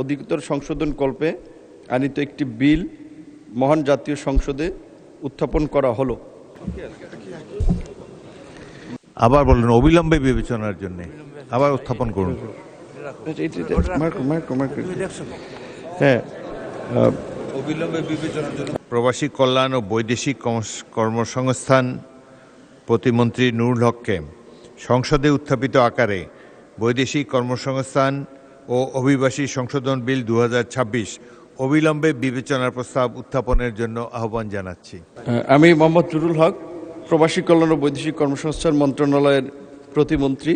অধিকতর সংশোধন কল্পে আনিত একটি বিল মহান জাতীয় সংসদে উত্থাপন করা হলো। আবার বলুন, অবিলম্বে বিবেচনার জন্য আবার উত্থাপন করুন। হ্যাঁ, প্রবাসী কল্যাণ ও বৈদেশিক কর্মসংস্থান প্রতিমন্ত্রী নুরুল হককে সংসদে উত্থাপিত আকারে বৈদেশিক কর্মসংস্থান ও অভিবাসী সংশোধন বিল 2026 অবিলম্বে বিবেচনার প্রস্তাব উত্থাপনের জন্য আহ্বান জানাচ্ছি। আমি মোহাম্মদ নুরুল হক, প্রবাসী কল্যাণ ও বৈদেশিক কর্মসংস্থান মন্ত্রণালয়ের প্রতিমন্ত্রী,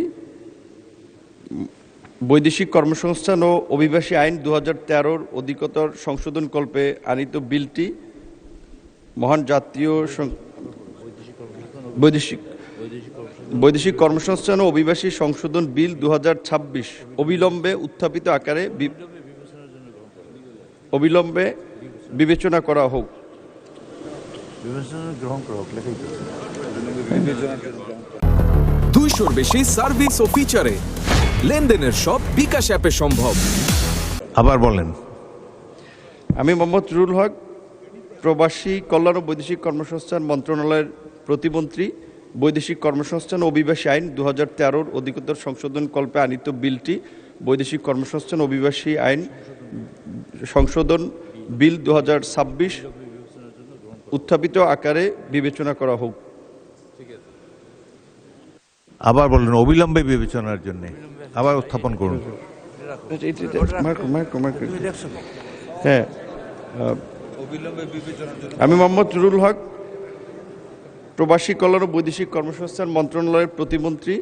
বৈদেশিক কর্মসংস্থান ও অভিবাসী আইন 2013 অধিকতর সংশোধন কল্পে আনিত বিলটি মহান জাতীয় বৈদেশিক কর্মসংস্থান ও অভিবাসী সংশোধন বিল 2026 অবিলম্বে উত্থাপিত আকারে অবিলম্বে বিবেচনা করা হোক। দুইশোর বেশি সার্ভিস ও ফিচারে লেনদেনের সব বিকাশ অ্যাপে সম্ভব। আবার বলেন। আমি মোহাম্মদ নুরুল হক, প্রবাসী কল্যাণ ও বৈদেশিক কর্মসংস্থান মন্ত্রণালয়ের প্রতিমন্ত্রী, বৈদেশিক কর্মসংস্থান ও অভিবাসী আইন 2013 অধিকতর সংশোধন কল্পে আনিত বিলটি বৈদেশিক কর্মসংস্থান ও অভিবাসী আইন সংশোধন বিল 2026 উত্থাপিত আকারে বিবেচনা করা হোক। আবার বলুন, অবিলম্বে বিবেচনার জন্য আবার উত্থাপন করুন। হ্যাঁ, আমি মোহাম্মদ নুরুল হক, প্রবাসী কল্যাণ ও বৈদেশিক কর্মসংস্থান মন্ত্রণালয়ের প্রতিমন্ত্রী,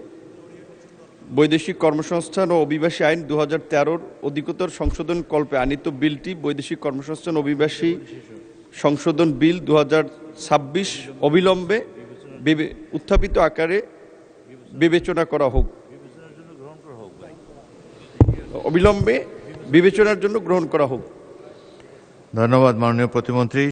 বৈদেশিক কর্মসংস্থান ও অভিবাসী আইন 2013 অধিকতর সংশোধন কল্পে আনিত বিলটি বৈদেশিক কর্মসংস্থান অভিবাসী সংশোধন বিল 2026 অবিলম্বে উত্থাপিত আকারে বিবেচনা করা হোক। অবিলম্বে বিবেচনার জন্য গ্রহণ করা হোক। ধন্যবাদ মাননীয় প্রতিমন্ত্রী।